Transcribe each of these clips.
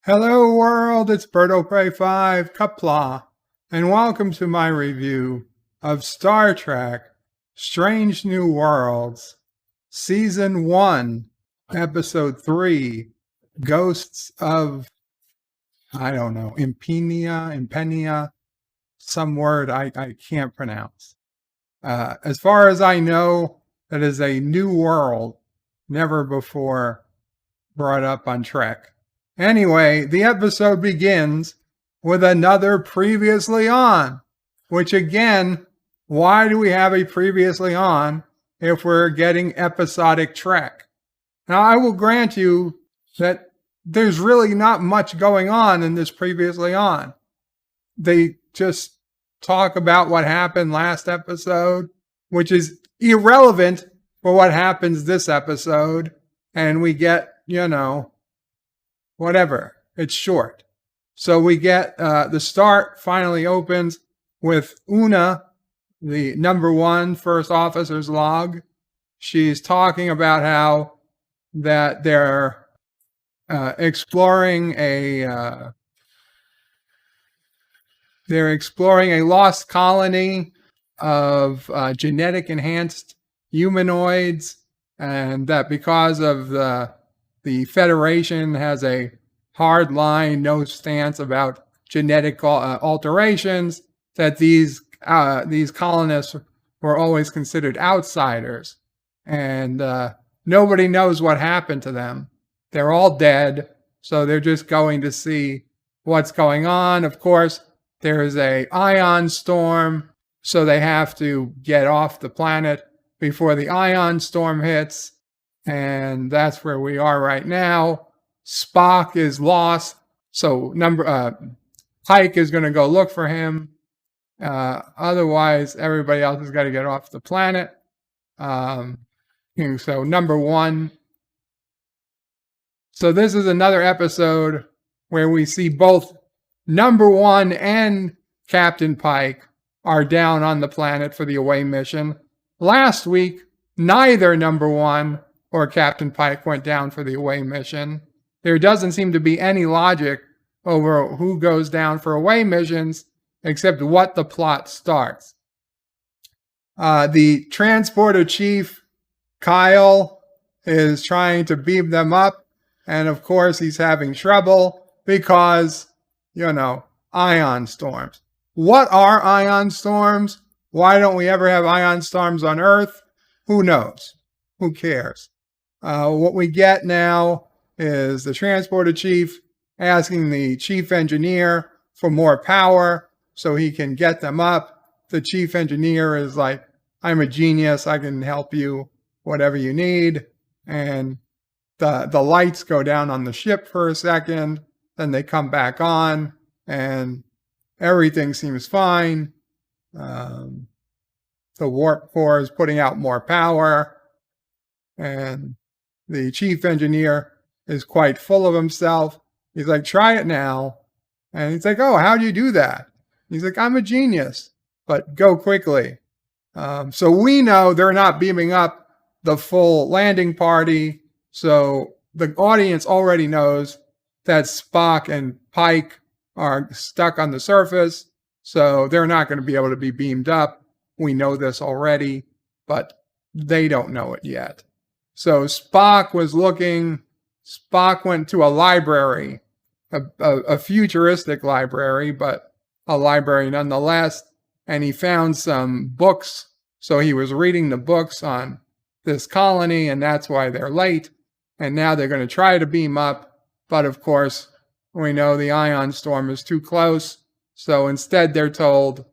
Hello world, it's Birdo Prey 5, Qapla, and welcome to my review of Star Trek Strange New Worlds, Season 1, Episode 3, Ghosts of, Impenia, some word I can't pronounce. As far as I know, that is a new world, never before brought up on Trek. Anyway, the episode begins with another previously on, which again, why do we have a previously on if we're getting episodic Trek? Now, I will grant you that there's really not much going on in this previously on. They just talk about what happened last episode, which is irrelevant for what happens this episode, and we get, whatever. It's short. So we get the start finally opens with Una, the number 1 first officer's log. She's talking about how that they're exploring a lost colony of genetic enhanced humanoids, and that because of the Federation has a hard line, no stance about genetic alterations, that these colonists were always considered outsiders. And nobody knows what happened to them. They're all dead, so they're just going to see what's going on. Of course, there is an ion storm, so they have to get off the planet before the ion storm hits. And that's where we are right now. Spock is lost, so Pike is going to go look for him. Otherwise, everybody else has got to get off the planet. So number 1. So this is another episode where we see both number 1 and Captain Pike are down on the planet for the away mission. Last week, neither number 1 or Captain Pike went down for the away mission. There doesn't seem to be any logic over who goes down for away missions, except what the plot starts. The transporter chief, Kyle, is trying to beam them up, and of course he's having trouble because, ion storms. What are ion storms? Why don't we ever have ion storms on Earth? Who knows? Who cares? What we get now is the transporter chief asking the chief engineer for more power so he can get them up. The chief engineer is like, I'm a genius. I can help you, whatever you need. And the lights go down on the ship for a second. Then they come back on and everything seems fine. The warp core is putting out more power. And the chief engineer is quite full of himself. He's like, try it now. And he's like, oh, how do you do that? He's like, I'm a genius, but go quickly. So we know they're not beaming up the full landing party. So the audience already knows that Spock and Pike are stuck on the surface. So they're not going to be able to be beamed up. We know this already, but they don't know it yet. So Spock went to a library, a futuristic library, but a library nonetheless, and he found some books. So he was reading the books on this colony, and that's why they're late. And now they're going to try to beam up, but of course, we know the ion storm is too close. So instead, they're told,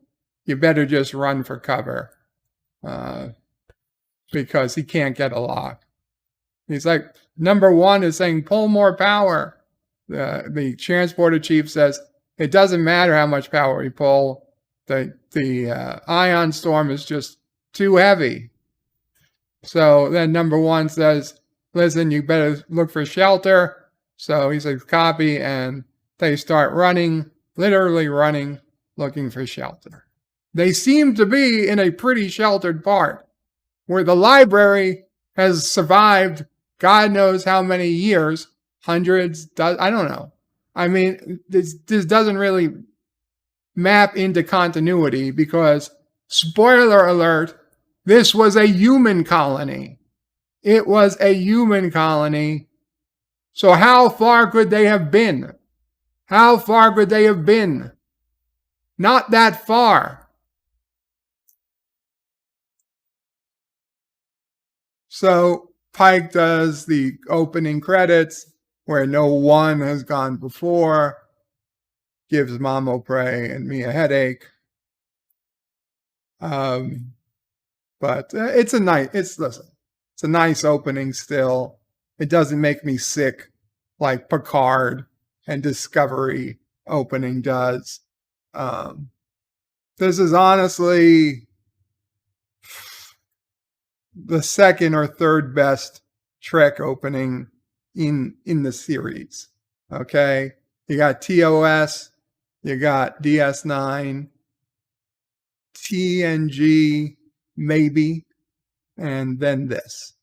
you better just run for cover, because he can't get a lock. He's like, number 1 is saying, pull more power. The transporter chief says, it doesn't matter how much power we pull. The ion storm is just too heavy. So then number 1 says, listen, you better look for shelter. So he says, copy. And they start running, literally running, looking for shelter. They seem to be in a pretty sheltered part where the library has survived God knows how many years, hundreds, I don't know. I mean, this doesn't really map into continuity because, spoiler alert, this was a human colony. It was a human colony. So how far could they have been? How far could they have been? Not that far. So Pike does the opening credits where no one has gone before, gives Mamo Prey and me a headache. But it's a nice opening still. It doesn't make me sick like Picard and Discovery opening does. This is honestly the second or third best Trek opening in the series. Okay, you got TOS, you got DS9, TNG, maybe, and then this.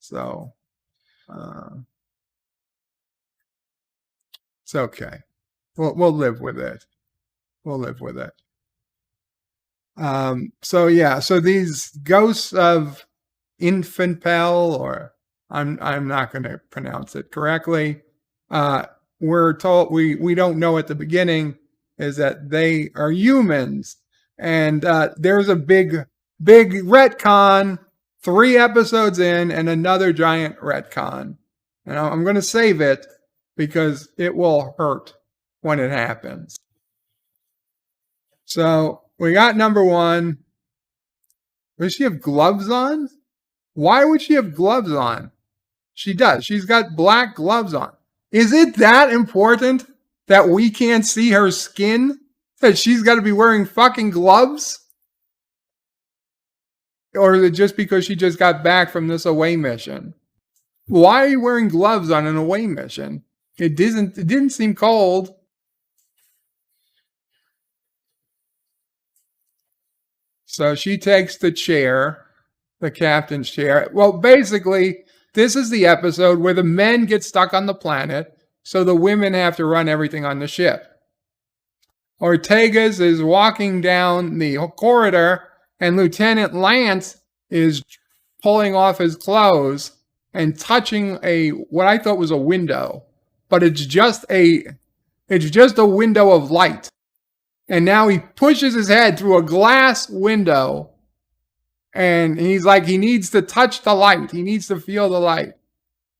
So it's okay. We'll live with it. So these ghosts of Infantpel, or I'm not going to pronounce it correctly. We're told we don't know at the beginning is that they are humans, and there's a big retcon 3 episodes in, and another giant retcon. And I'm going to save it because it will hurt when it happens. So we got number 1. Does she have gloves on? Why would she have gloves on? She does. She's got black gloves on. Is it that important that we can't see her skin? That she's got to be wearing fucking gloves? Or is it just because she just got back from this away mission? Why are you wearing gloves on an away mission? It didn't seem cold. So she takes the chair, the captain's chair. Well, basically, this is the episode where the men get stuck on the planet, so the women have to run everything on the ship. Ortegas is walking down the corridor, and Lieutenant Lance is pulling off his clothes and touching what I thought was a window, but it's just a window of light. And now he pushes his head through a glass window, and he's like, he needs to touch the light. He needs to feel the light.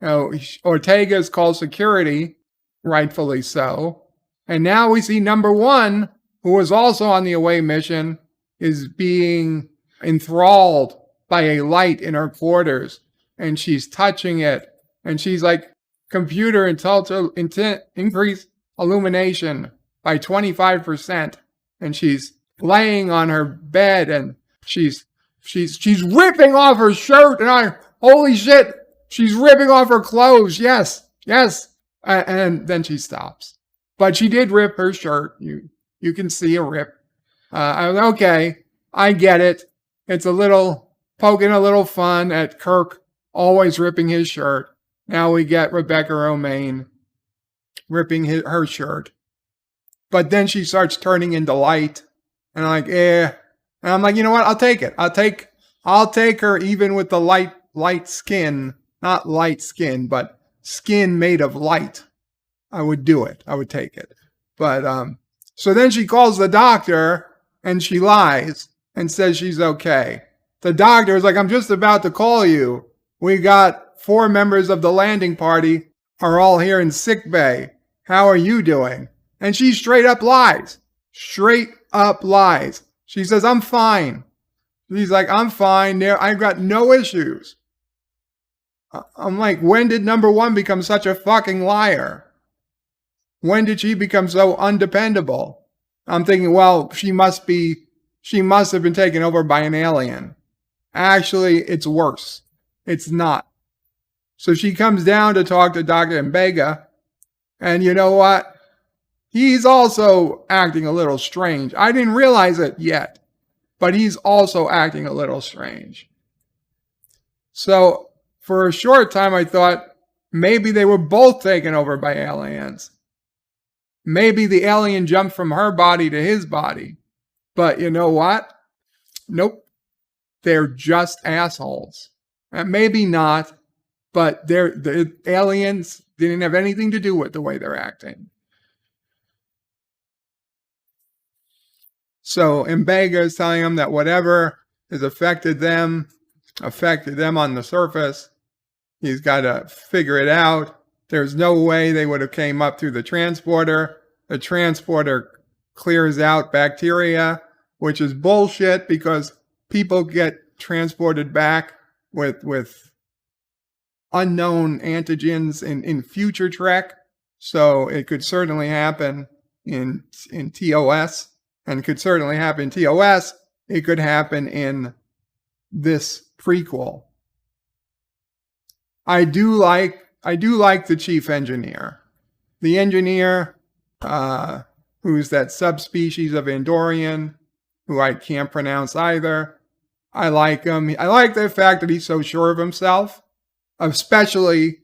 Ortegas calls security, rightfully so. And now we see number 1, who was also on the away mission, is being enthralled by a light in her quarters. And she's touching it. And she's like, computer increase illumination by 25%, and she's laying on her bed, and she's ripping off her shirt, and holy shit, she's ripping off her clothes. Yes, and then she stops, but she did rip her shirt. You can see a rip. I was okay. I get it. It's poking a little fun at Kirk always ripping his shirt. Now we get Rebecca Romijn ripping her shirt. But then she starts turning into light. And I'm like, And I'm like, you know what? I'll take it. I'll take her even with the light skin. Not light skin, but skin made of light. I would do it. I would take it. But, so then she calls the doctor, and she lies and says she's okay. The doctor is like, I'm just about to call you. We got 4 members of the landing party are all here in sick bay. How are you doing? And she straight up lies. She says, I'm fine. She's like, I'm fine. I've got no issues. I'm like, when did number 1 become such a fucking liar? When did she become so undependable? I'm thinking, well, she must have been taken over by an alien. Actually, it's worse. It's not. So she comes down to talk to Dr. Mbega. And you know what? He's also acting a little strange. I didn't realize it yet, but he's also acting a little strange. So for a short time, I thought Maybe they were both taken over by aliens. Maybe the alien jumped from her body to his body. But you know what? Nope. They're just assholes. Maybe not, but the aliens didn't have anything to do with the way they're acting. So Mbega is telling them that whatever has affected them on the surface. He's got to figure it out. There's no way they would have came up through the transporter. The transporter clears out bacteria, which is bullshit because people get transported back with unknown antigens in future Trek. So it could certainly happen in TOS, and could certainly happen in TOS. It could happen in this prequel. I do like the chief engineer. The engineer, who's that subspecies of Andorian, who I can't pronounce either. I like him. I like the fact that he's so sure of himself, especially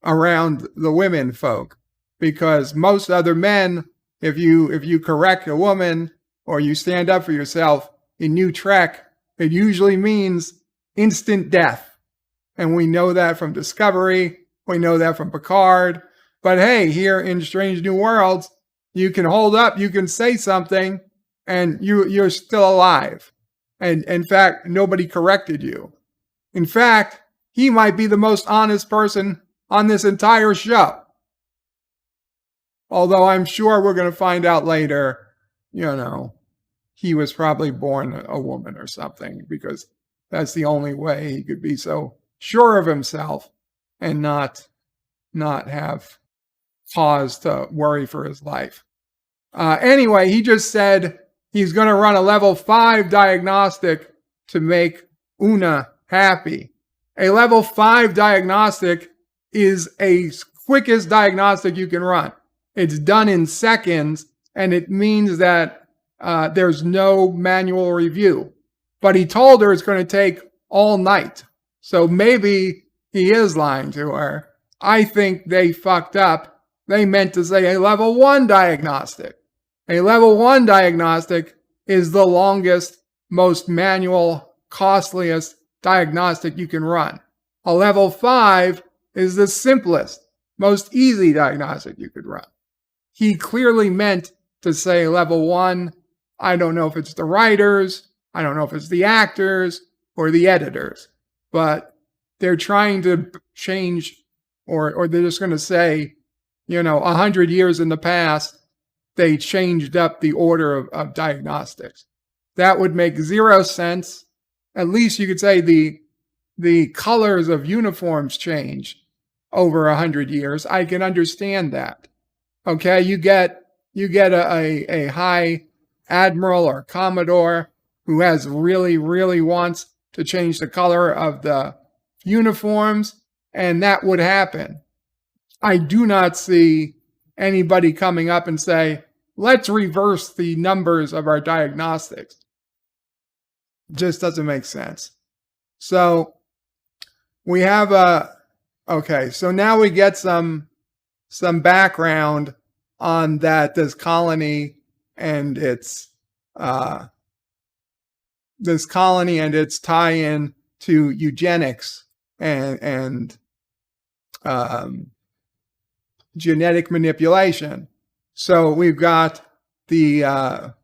around the women folk. Because most other men, if you correct a woman or you stand up for yourself in New Trek, it usually means instant death. And we know that from Discovery. We know that from Picard. But hey, here in Strange New Worlds, you can hold up, you can say something, and you're still alive. And in fact, nobody corrected you. In fact, he might be the most honest person on this entire show. Although I'm sure we're going to find out later, he was probably born a woman or something, because that's the only way he could be so sure of himself and not have cause to worry for his life. Anyway, he just said he's going to run a level 5 diagnostic to make Una happy. A level 5 diagnostic is a quickest diagnostic you can run. It's done in seconds, and it means that there's no manual review. But he told her it's going to take all night. So maybe he is lying to her. I think they fucked up. They meant to say a level 1 diagnostic. A level 1 diagnostic is the longest, most manual, costliest diagnostic you can run. A level 5 is the simplest, most easy diagnostic you could run. He clearly meant to say level 1. I don't know if it's the writers, I don't know if it's the actors or the editors, but they're trying to change, or they're just going to say, 100 years in the past, they changed up the order of diagnostics. That would make zero sense. At least you could say the colors of uniforms changed over 100 years. I can understand that. Okay, you get a high admiral or commodore who has really wants to change the color of the uniforms, and that would happen. I do not see anybody coming up and say, let's reverse the numbers of our diagnostics. Just doesn't make sense. So we have so now we get some background on this colony and its tie-in to eugenics and genetic manipulation. So we've got Khan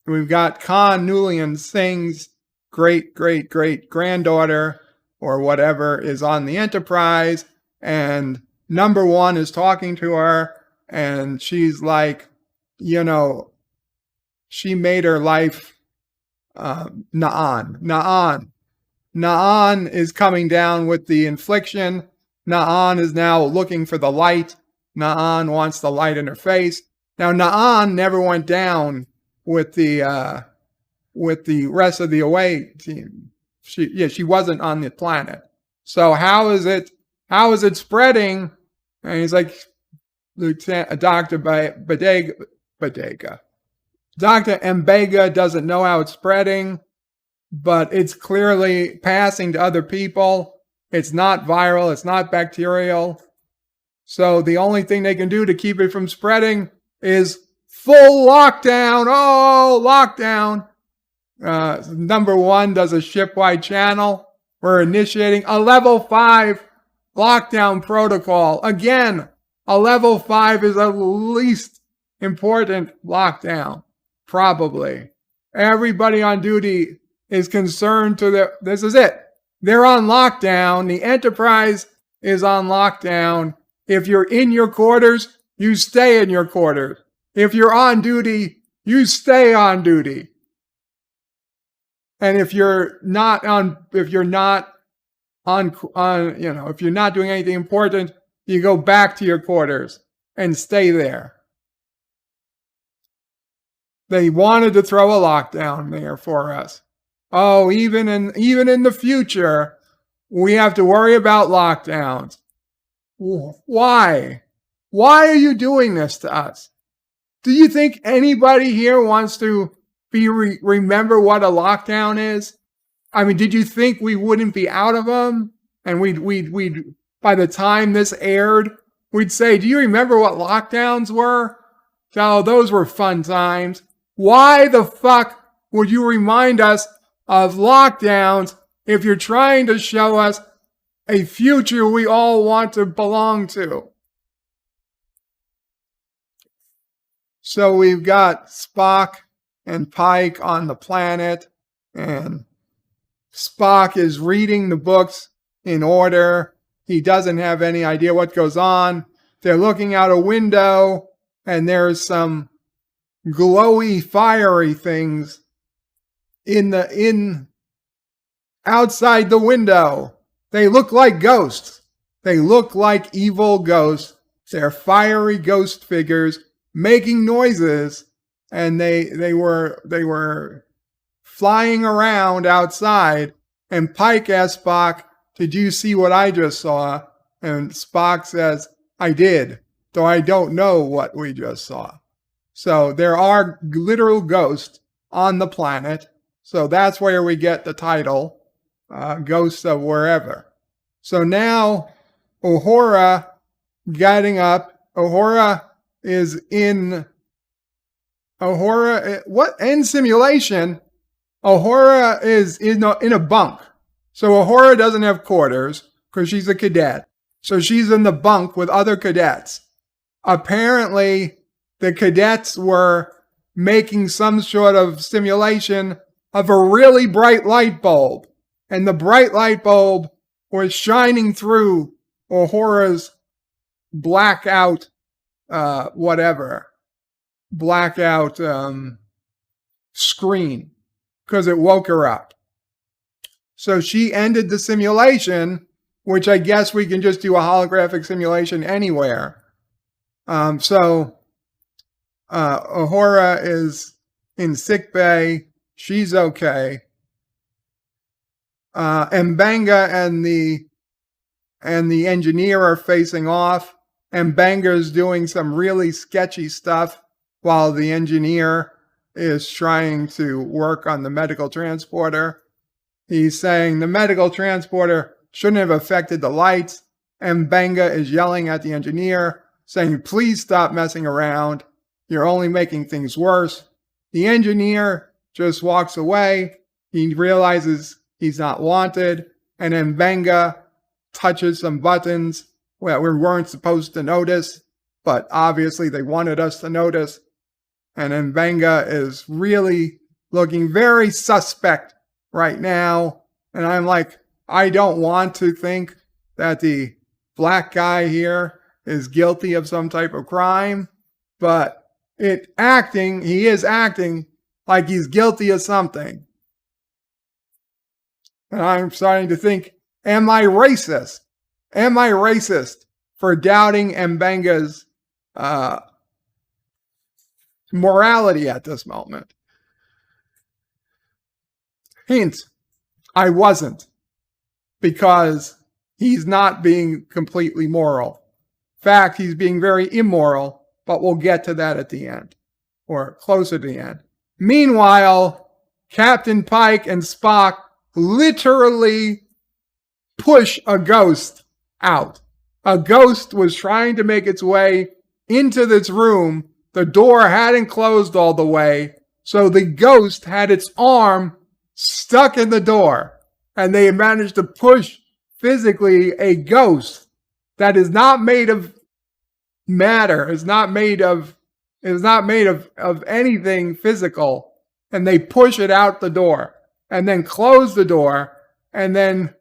Noonien-Singh's great granddaughter or whatever is on the Enterprise, and number 1 is talking to her, and she's like, she made her life Na'an is coming down with the infliction. Na'an is now looking for the light. Na'an wants the light in her face. Now, Na'an never went down with the rest of the away team. She wasn't on the planet. So how is it spreading? And he's like, Dr. Bodega. Dr. Mbega doesn't know how it's spreading, but it's clearly passing to other people. It's not viral. It's not bacterial. So the only thing they can do to keep it from spreading is full lockdown. Oh, lockdown. Number 1 does a shipwide channel. We're initiating a level 5 lockdown protocol. Again, a level 5 is the least important lockdown, probably. Everybody on duty is concerned this is it. They're on lockdown. The Enterprise is on lockdown. If you're in your quarters, you stay in your quarters. If you're on duty, you stay on duty. And if you're not doing anything important, you go back to your quarters and stay there. They wanted to throw a lockdown there for us. Oh, even in the future, we have to worry about lockdowns. Why? Why are you doing this to us? Do you think anybody here wants to remember what a lockdown is? I mean, did you think we wouldn't be out of them? And we'd by the time this aired, we'd say, do you remember what lockdowns were? Oh, those were fun times. Why the fuck would you remind us of lockdowns if you're trying to show us a future we all want to belong to? So we've got Spock and Pike on the planet, and Spock is reading the books in order. He doesn't have any idea what goes on. They're looking out a window, and there's some glowy, fiery things outside the window. They look like ghosts. They look like evil ghosts. They're fiery ghost figures making noises, and they were flying around outside. And Pike asked Spock, "Did you see what I just saw?" And Spock says, "I did, though I don't know what we just saw." So there are literal ghosts on the planet. So that's where we get the title, Ghosts of Wherever. So now Uhura getting up. Uhura is in simulation. Uhura is in a bunk. So Uhura doesn't have quarters because she's a cadet. So she's in the bunk with other cadets. Apparently, the cadets were making some sort of simulation of a really bright light bulb. And the bright light bulb was shining through Uhura's blackout screen, because it woke her up. So she ended the simulation, which I guess we can just do a holographic simulation anywhere. So Uhura is in sickbay. She's okay. M'Benga and the engineer are facing off. M'Benga's doing some really sketchy stuff while the engineer is trying to work on the medical transporter. He's saying the medical transporter shouldn't have affected the lights. M'Benga is yelling at the engineer, saying, "Please stop messing around. You're only making things worse." The engineer just walks away. He realizes he's not wanted, and M'Benga touches some buttons that we weren't supposed to notice, but obviously they wanted us to notice. And M'Benga is really looking very suspect right now. And I'm like, I don't want to think that the black guy here is guilty of some type of crime, but he is acting like he's guilty of something. And I'm starting to think, am I racist? Am I racist for doubting M'Benga's morality at this moment? Hint, I wasn't, because he's not being completely moral. In fact, he's being very immoral, but we'll get to that at the end, or closer to the end. Meanwhile, Captain Pike and Spock literally push a ghost out. a ghost was trying to make its way into this room. The door hadn't closed all the way, so the ghost had its arm stuck in the door, and they managed to push physically a ghost that is not made of matter, is not made of anything physical, and they push it out the door and then close the door and then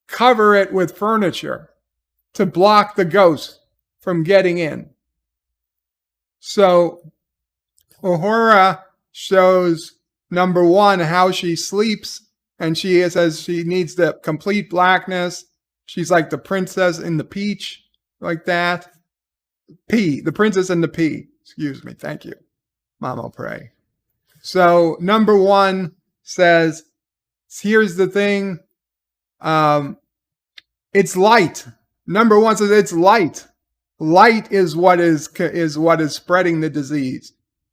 cover it with furniture to block the ghost from getting in. So Uhura shows, number one, how she sleeps, and she says she needs the complete blackness. She's like the princess in the peach, like that. The princess in the pea. Excuse me. Thank you. Mama pray. So number one says, here's the thing. It's light. Number one says it's light. Light is what is spreading the disease.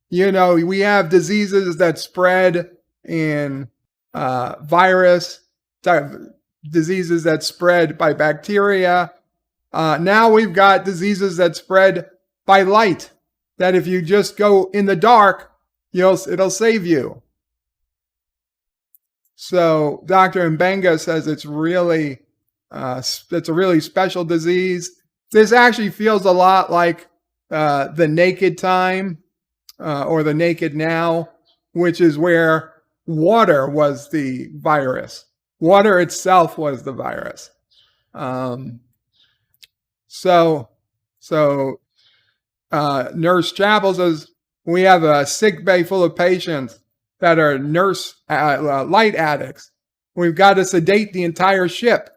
You know, we have diseases that spread in virus, diseases that spread by bacteria. Now we've got diseases that spread by light, that if you just go in the dark, it'll save you. So Dr. Mbenga says it's a really special disease. This actually feels a lot like the naked time or the naked now, which is where water was the virus. Water itself was the virus. So Nurse Chapel says, we have a sick bay full of patients that are light addicts. We've got to sedate the entire ship.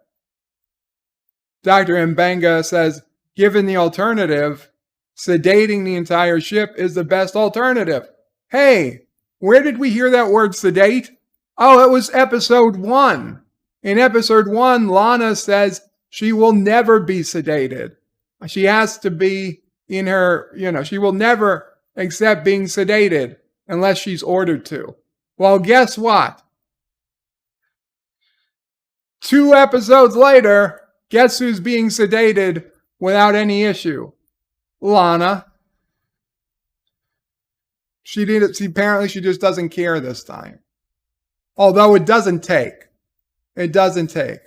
Dr. Mbenga says, given the alternative, sedating the entire ship is the best alternative. Hey, where did we hear that word sedate? Oh, it was episode 1. In episode 1, Lana says she will never be sedated. She has to be in her, she will never accept being sedated unless she's ordered to. Well, guess what? 2 episodes later, guess who's being sedated without any issue? Lana. Apparently she just doesn't care this time. Although it doesn't take. It doesn't take.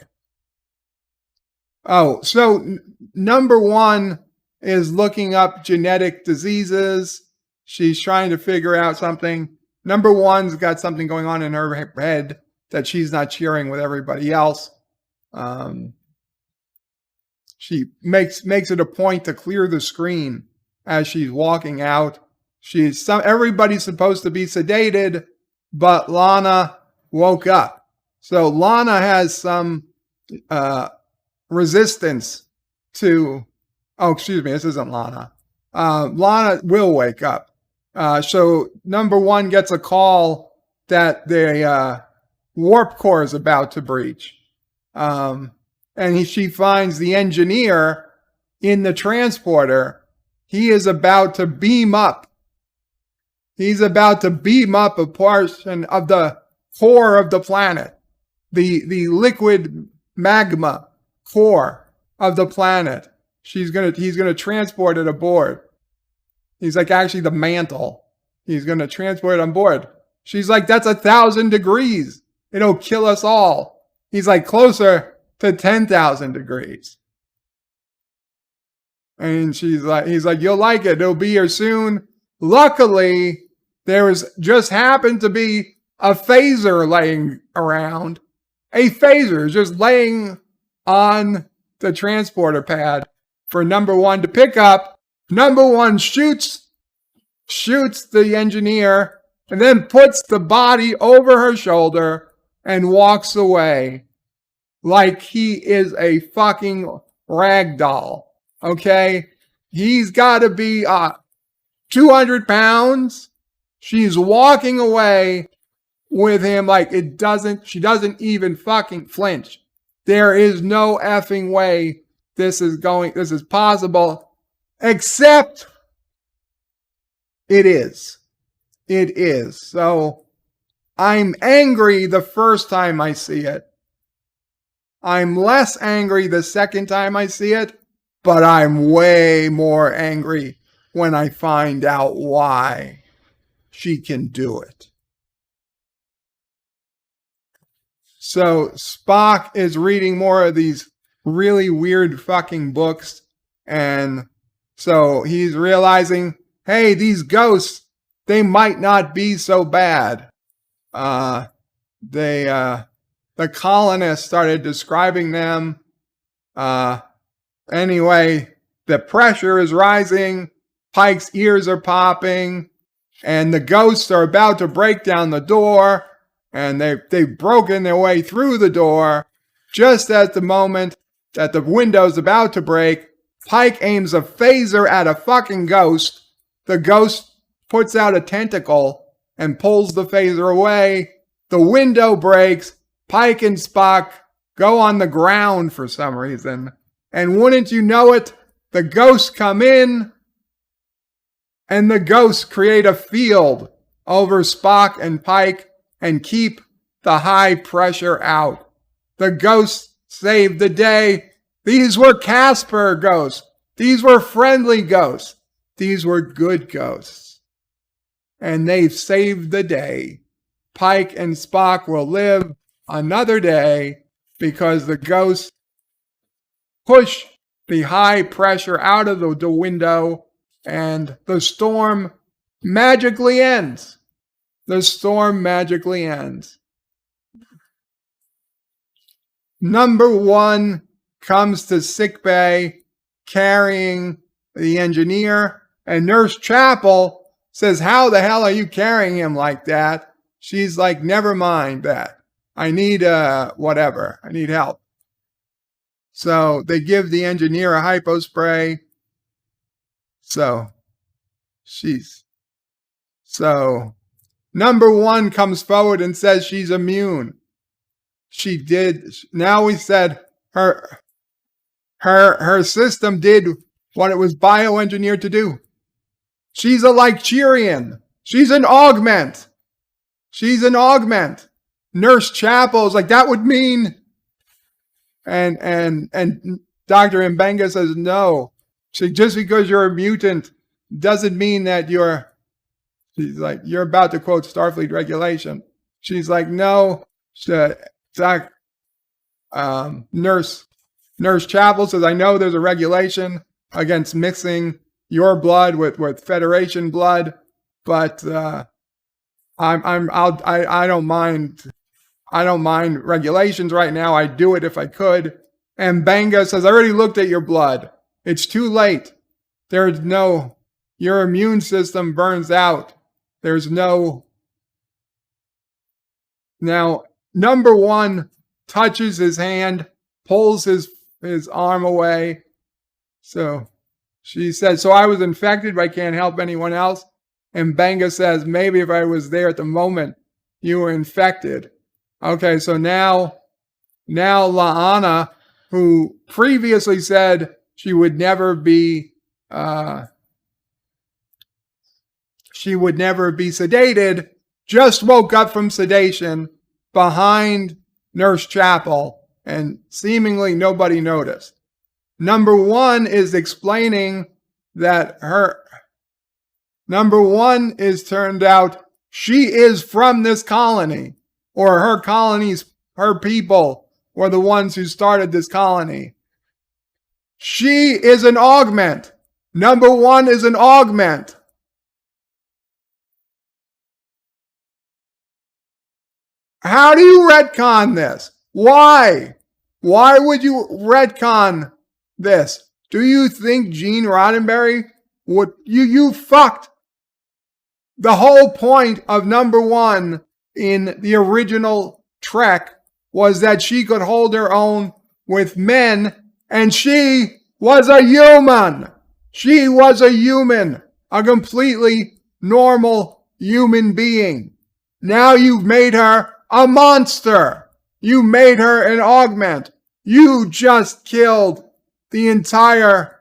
Oh, so number one is looking up genetic diseases. She's trying to figure out something. Number one's got something going on in her head that she's not sharing with everybody else. She makes it a point to clear the screen as she's walking out. Everybody's supposed to be sedated, but Lana woke up. So Lana has some resistance to. Oh, excuse me, this isn't Lana. Lana will wake up. So number one gets a call that the warp core is about to breach. And she finds the engineer in the transporter. He is about to beam up. He's about to beam up a portion of the core of the planet. The liquid magma core of the planet. He's gonna transport it aboard. He's like, actually the mantle. He's gonna transport it on board. She's like, that's 1,000 degrees. It'll kill us all. He's like, closer to 10,000 degrees. And he's like, you'll like it. It'll be here soon. Luckily, just happened to be a phaser laying around. A phaser just laying on the transporter pad for number one to pick up. Number one shoots the engineer and then puts the body over her shoulder and walks away like he is a fucking rag doll. Okay? He's got to be 200 pounds. She's walking away with him like she doesn't even fucking flinch. There is no effing way this is possible, except it is. It is. So I'm angry the first time I see it. I'm less angry the second time I see it, but I'm way more angry when I find out why she can do it. So Spock is reading more of these really weird fucking books, and so he's realizing, hey, these ghosts, they might not be so bad. The colonists started describing them. Anyway, the pressure is rising. Pike's ears are popping, and the ghosts are about to break down the door, and they've broken their way through the door. Just at the moment that the window's about to break, Pike aims a phaser at a fucking ghost. The ghost puts out a tentacle and pulls the phaser away. The window breaks. Pike and Spock go on the ground for some reason. And wouldn't you know it, the ghosts come in, and the ghosts create a field over Spock and Pike and keep the high pressure out. The ghosts saved the day. These were Casper ghosts. These were friendly ghosts. These were good ghosts. And they've saved the day. Pike and Spock will live another day because the ghosts push the high pressure out of the window, and the storm magically ends. The storm magically ends. Number 1 comes to sickbay carrying the engineer, and Nurse Chapel says, how the hell are you carrying him like that? She's like, never mind that. I need whatever. I need help. So they give the engineer a hypo spray. So number 1 comes forward and says she's immune. She did. Now we said her system did what it was bioengineered to do. She's a Lycherian. She's an augment. She's an augment. Nurse Chapel is like, that would mean. And Dr. Mbenga says, no. Just because you're a mutant doesn't mean that she's like, you're about to quote Starfleet regulation. She's like, no. Nurse Chapel says, I know there's a regulation against mixing your blood with Federation blood, but I don't mind. I don't mind regulations right now. I'd do it if I could. And Mbenga says, I already looked at your blood. It's too late. Your immune system burns out. There's no. Now, number 1 touches his hand, pulls his arm away. So she said, so I was infected, but I can't help anyone else. And Mbenga says, maybe if I was there at the moment, you were infected. Okay, so now La'ana, who previously said she would never be sedated, just woke up from sedation behind Nurse Chapel, and seemingly nobody noticed. Number 1 is explaining that Number 1 is turned out she is from this colony, or her colonies, her people were the ones who started this colony. She is an augment. Number 1 is an augment. How do you retcon this? Why? Why would you retcon this? Do you think Gene Roddenberry would... You fucked. The whole point of number 1 in the original Trek was that she could hold her own with men, and she was a human. She was a human, a completely normal human being. Now you've made her a monster. You made her an augment. You just killed the entire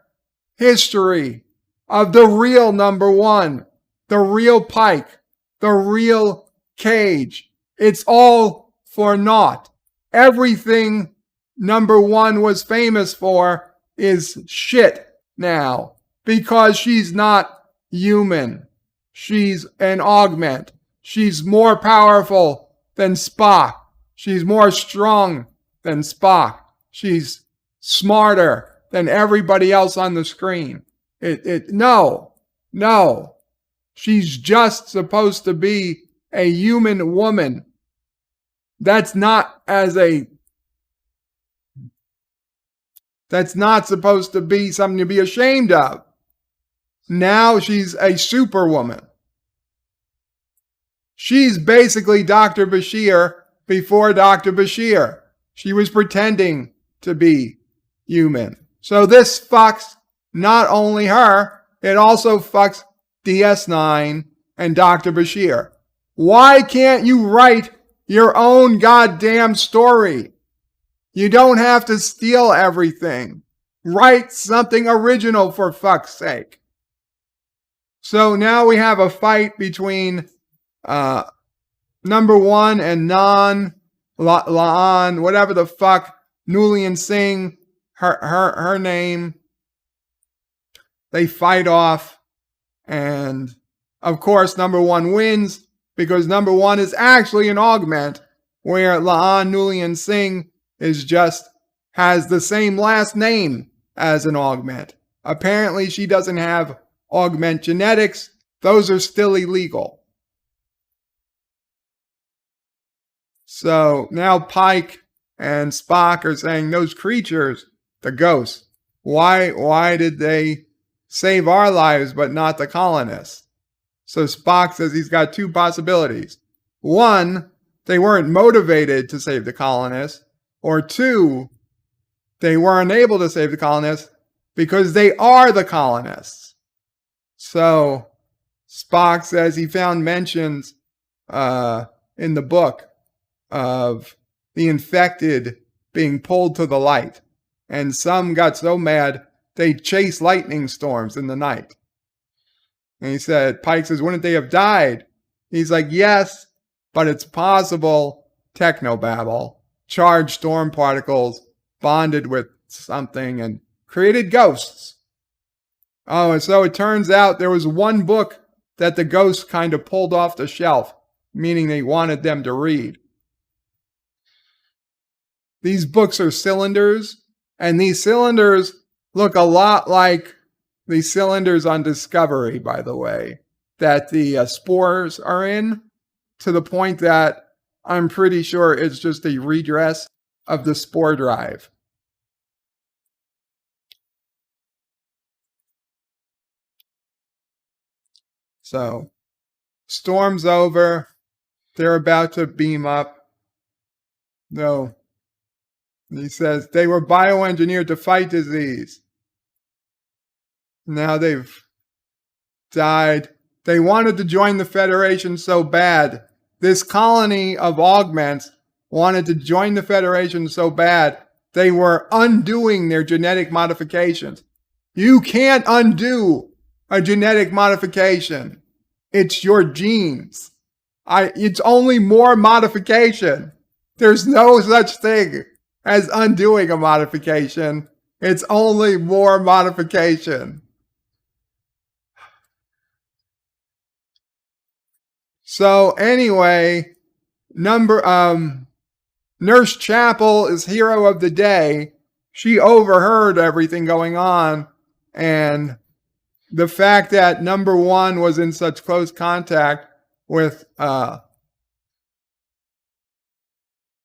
history of the real number 1, the real Pike, the real Cage. It's all for naught. Everything number 1 was famous for is shit now because she's not human. She's an augment. She's more powerful than Spock. She's more strong than Spock. She's smarter than everybody else on the screen. No. She's just supposed to be a human woman. That's not supposed to be something to be ashamed of. Now she's a superwoman. She's basically Dr. Bashir before Dr. Bashir. She was pretending to be human. So this fucks not only her, it also fucks DS9 and Dr. Bashir. Why can't you write your own goddamn story? You don't have to steal everything. Write something original for fuck's sake. So now we have a fight between number one and Laan, whatever the fuck, Noonien-Singh, her name. They fight off, and of course number one wins because number one is actually an augment, where Laan Noonien-Singh has the same last name as an augment. Apparently she doesn't have augment genetics. Those are still illegal. So now Pike and Spock are saying those creatures, the ghosts, why did they save our lives but not the colonists? So Spock says he's got two possibilities. One, they weren't motivated to save the colonists. Or two, they weren't able to save the colonists because they are the colonists. So Spock says he found mentions in the book of the infected being pulled to the light. And some got so mad, they chased lightning storms in the night. And he said, Pike says, wouldn't they have died? He's like, yes, but it's possible technobabble, charged storm particles bonded with something and created ghosts. Oh, and so it turns out there was one book that the ghosts kind of pulled off the shelf, meaning they wanted them to read. These books are cylinders, and these cylinders look a lot like the cylinders on Discovery, by the way, that the spores are in, to the point that I'm pretty sure it's just a redress of the spore drive. So, storm's over. They're about to beam up. No. He says they were bioengineered to fight disease. Now they've died. They wanted to join the Federation so bad. This colony of augments wanted to join the Federation so bad, they were undoing their genetic modifications. You can't undo a genetic modification. It's your genes. It's only more modification. There's no such thing as undoing a modification. It's only more modification. So anyway, Nurse Chapel is hero of the day. She overheard everything going on, and the fact that number one was in such close contact with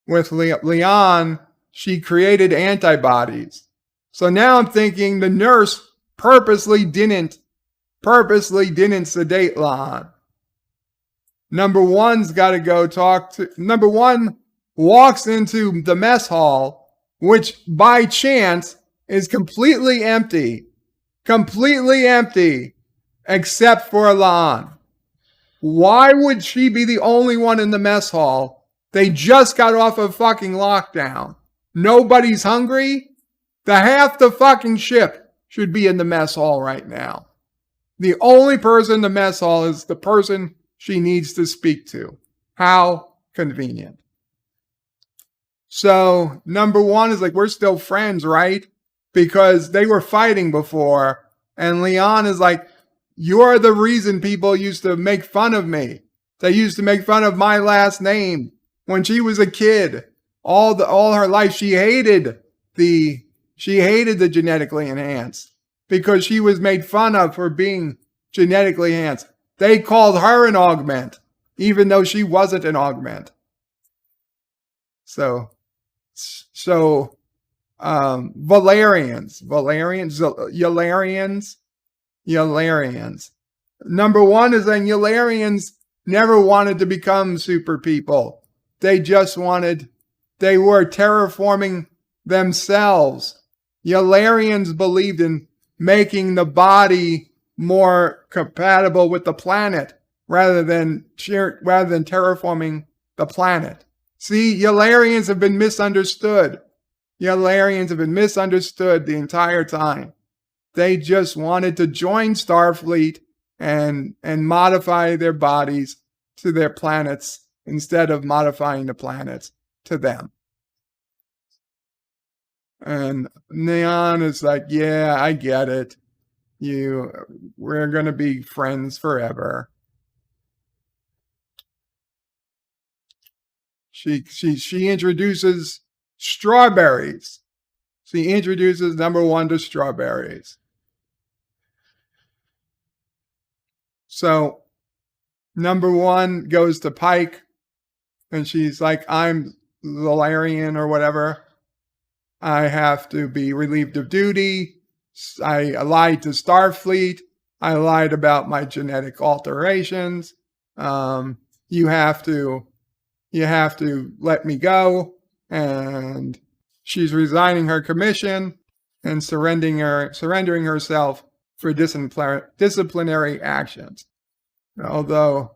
Leon, she created antibodies. So now I'm thinking the nurse purposely didn't sedate Leon. Number one's got to go talk to... Number one walks into the mess hall, which by chance is completely empty. Completely empty, except for Leon. Why would she be the only one in the mess hall? They just got off of fucking lockdown. Nobody's hungry? Half the fucking ship should be in the mess hall right now. The only person in the mess hall is the person she needs to speak to. How convenient. So, number one is like, we're still friends, right? because they were fighting before. And Leon is like, you're the reason people used to make fun of me. They used to make fun of my last name when she was a kid. All her life, she hated the genetically enhanced because she was made fun of for being genetically enhanced. They called her an augment, even though she wasn't an augment. So Valerians. Number one is that Illyrians never wanted to become super people. They were terraforming themselves. Illyrians believed in making the body more compatible with the planet rather than terraforming the planet. See, Illyrians have been misunderstood. Illyrians have been misunderstood the entire time. They just wanted to join Starfleet and modify their bodies to their planets instead of modifying the planets to them. And Neon is like, yeah, I get it. We're going to be friends forever. She introduces strawberries. She introduces number one to strawberries. So number one goes to Pike, and she's like, I'm Illyrian or whatever. I have to be relieved of duty. I lied to Starfleet. I lied about my genetic alterations. You have to let me go. And she's resigning her commission and surrendering herself for disciplinary actions. Although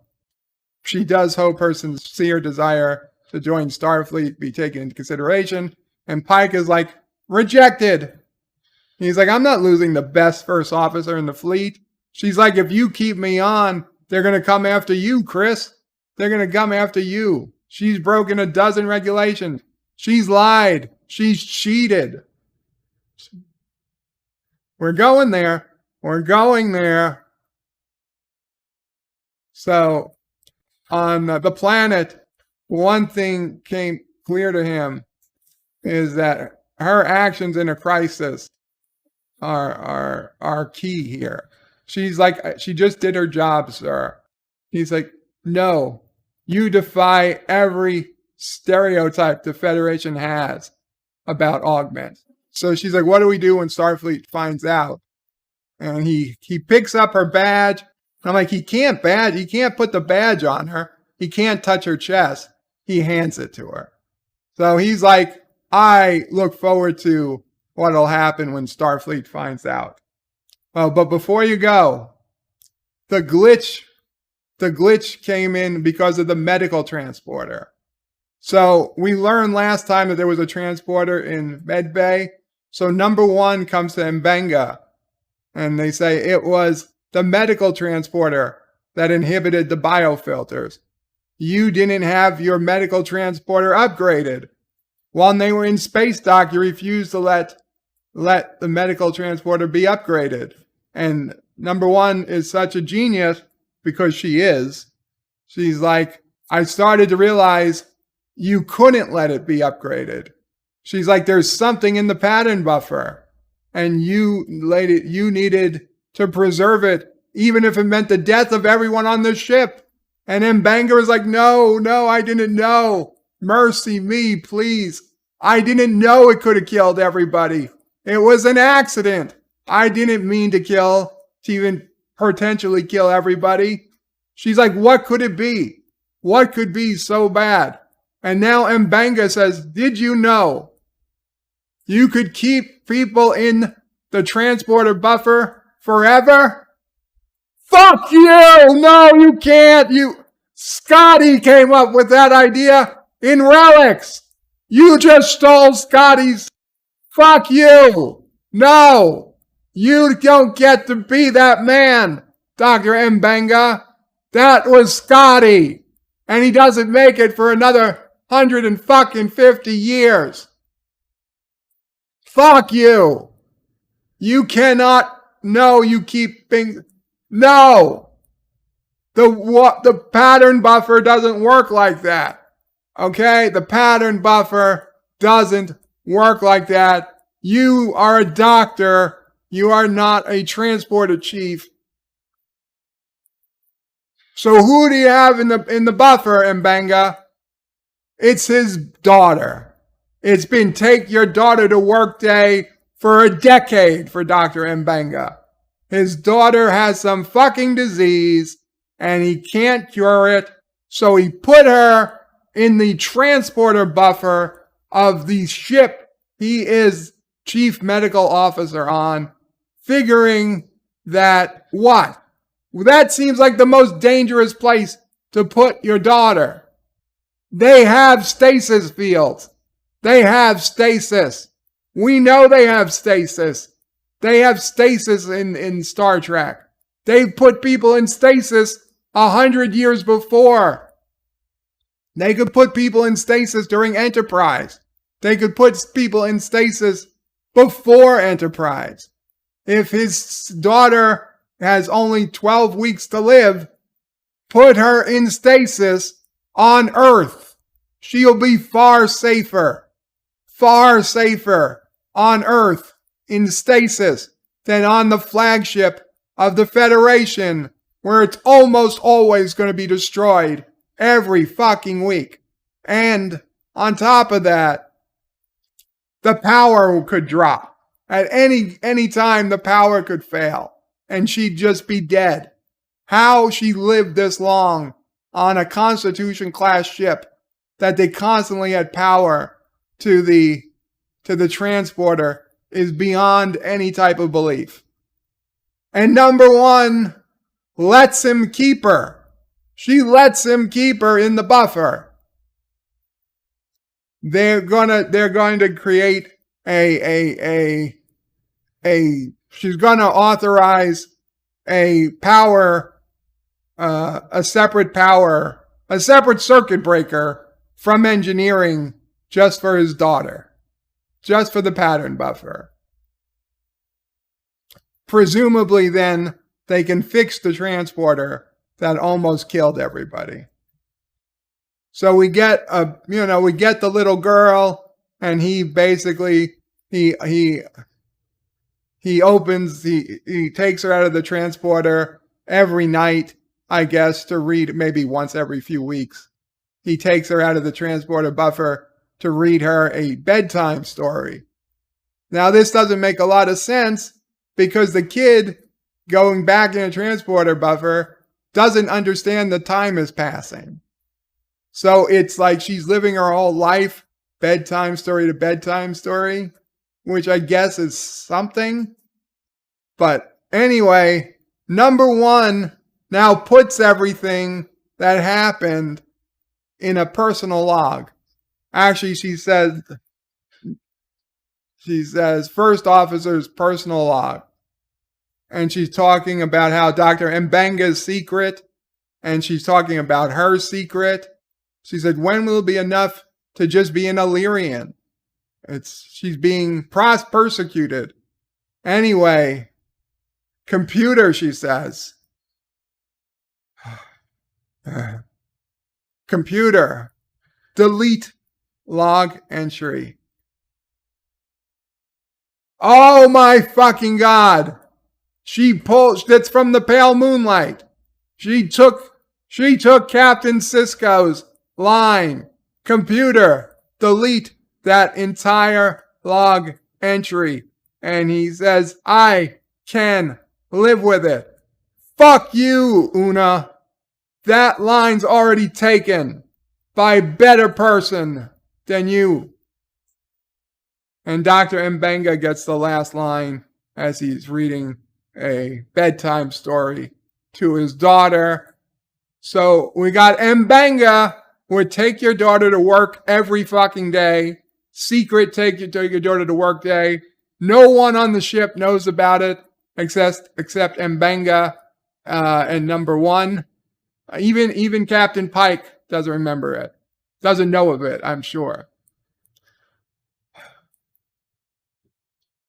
she does hope her sincere desire to join Starfleet be taken into consideration. And Pike is like, rejected. He's like, I'm not losing the best first officer in the fleet. She's like, if you keep me on, they're going to come after you, Chris. They're going to come after you. She's broken a dozen regulations. She's lied. She's cheated. We're going there. We're going there. So on the planet, one thing came clear to him is that her actions in a crisis are key here. She's like, she just did her job, sir. He's like, no, you defy every stereotype the Federation has about augment. So she's like, what do we do when Starfleet finds out? And he picks up her badge. I'm like, he can't put the badge on her. He can't touch her chest. He hands it to her. So he's like, I look forward to what'll happen when Starfleet finds out. Well, but before you go, the glitch came in because of the medical transporter. So we learned last time that there was a transporter in Medbay. So number one comes to Mbenga, and they say it was the medical transporter that inhibited the biofilters. You didn't have your medical transporter upgraded. While they were in space dock, you refused to let the medical transporter be upgraded. And number one is such a genius because she is. She's like, I started to realize you couldn't let it be upgraded. She's like, there's something in the pattern buffer, and you needed to preserve it, even if it meant the death of everyone on the ship. And then Mbenga was like, no, I didn't know. Mercy me, please. I didn't know it could have killed everybody. It was an accident. I didn't mean to even potentially kill everybody. She's like, what could it be? What could be so bad? And now Mbenga says, did you know you could keep people in the transporter buffer forever? Fuck you! No, you can't! Scotty came up with that idea in Relics! You just stole Scotty's. Fuck you! No! You don't get to be that man, Dr. Mbenga. That was Scotty. And he doesn't make it for another 150 years. Fuck you! You cannot. No, you keep being. No! The pattern buffer doesn't work like that. Okay? The pattern buffer doesn't work like that. You are a doctor. You are not a transporter chief. So who do you have in the buffer, M'Benga? It's his daughter. It's been take your daughter to work day for a decade for Dr. M'Benga. His daughter has some fucking disease and he can't cure it. So he put her in the transporter buffer of the ship he is chief medical officer on, figuring that what? That seems like the most dangerous place to put your daughter. They have stasis fields. They have stasis. We know they have stasis. They have stasis in Star Trek. They put people in stasis 100 years before. They could put people in stasis during Enterprise. They could put people in stasis before Enterprise. If his daughter has only 12 weeks to live, put her in stasis on Earth. She'll be far safer on Earth in stasis than on the flagship of the Federation, where it's almost always going to be destroyed every fucking week. And on top of that, the power could drop. At any time, the power could fail, and she'd just be dead. How she lived this long on a Constitution-class ship that they constantly had power to the transporter is beyond any type of belief. And number one lets him keep her. She lets him keep her in the buffer. They're going to create she's going to authorize a separate circuit breaker from engineering just for his daughter, just for the pattern buffer. Presumably then they can fix the transporter that almost killed everybody. So we get the little girl, and he basically he takes her out of the transporter every night, I guess, to read, maybe once every few weeks. He takes her out of the transporter buffer to read her a bedtime story. Now, this doesn't make a lot of sense because the kid going back in a transporter buffer doesn't understand the time is passing. So it's like she's living her whole life, bedtime story to bedtime story, which I guess is something. But anyway, number one now puts everything that happened in a personal log. Actually, she says first officer's personal log. And she's talking about how Dr. M'Benga's secret, and she's talking about her secret. She said, when will it be enough to just be an Illyrian? She's being persecuted. Anyway, computer, she says. Computer, delete log entry. Oh my fucking God. That's from the pale moonlight. She took Captain Sisko's line. Computer, delete that entire log entry. And he says, I can live with it. Fuck you, Una. That line's already taken by a better person than you. And Dr. M'Benga gets the last line as he's reading a bedtime story to his daughter. So we got M'Benga would take your daughter to work every fucking day. Secret take your daughter to work day. No one on the ship knows about it except M'Benga and number one. Even Captain Pike doesn't remember it. Doesn't know of it, I'm sure.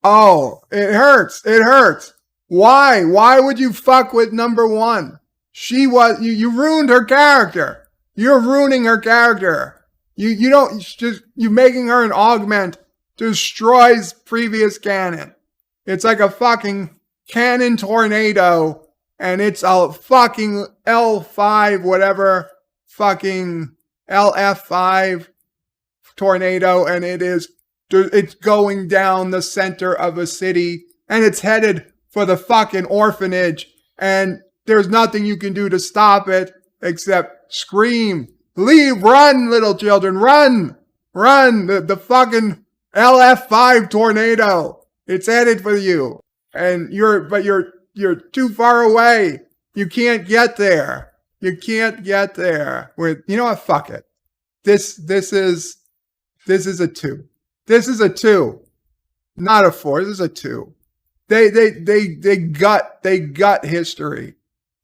Oh, it hurts. It hurts. Why? Why would you fuck with number one? She was, you ruined her character. You're ruining her character. You don't, just, you making her an augment destroys previous canon. It's like a fucking cannon tornado, and it's a fucking L5, whatever, fucking LF5 tornado, and it's going down the center of a city, and it's headed for the fucking orphanage, and there's nothing you can do to stop it except scream, leave, run, little children, run, run, the fucking LF5 tornado. It's headed for you. And you're too far away. You can't get there. You can't get there. You know what? Fuck it. This is a 2. This is a 2. Not a 4. This is a 2. They gut history.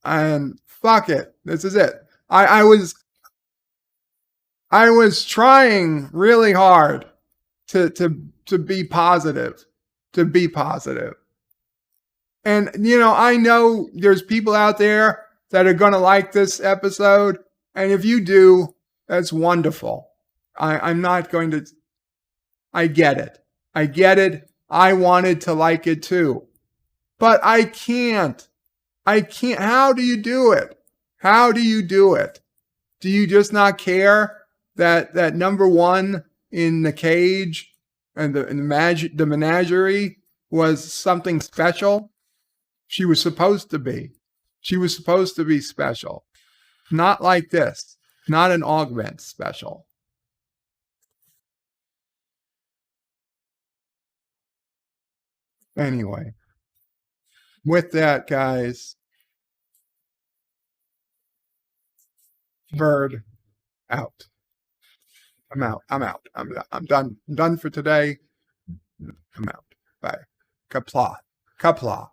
And fuck it. This is it. I was trying really hard to be positive. To be positive. And, I know there's people out there that are going to like this episode. And if you do, that's wonderful. I'm not going to. I get it. I get it. I wanted to like it too. But I can't. How do you do it? How do you do it? Do you just not care that number one in the cage and the menagerie was something special? She was supposed to be. She was supposed to be special. Not like this. Not an augment special. Anyway. With that, guys. Bird out. I'm out. I'm out. I'm done. I'm done for today. I'm out. Bye. Qapla. Qapla.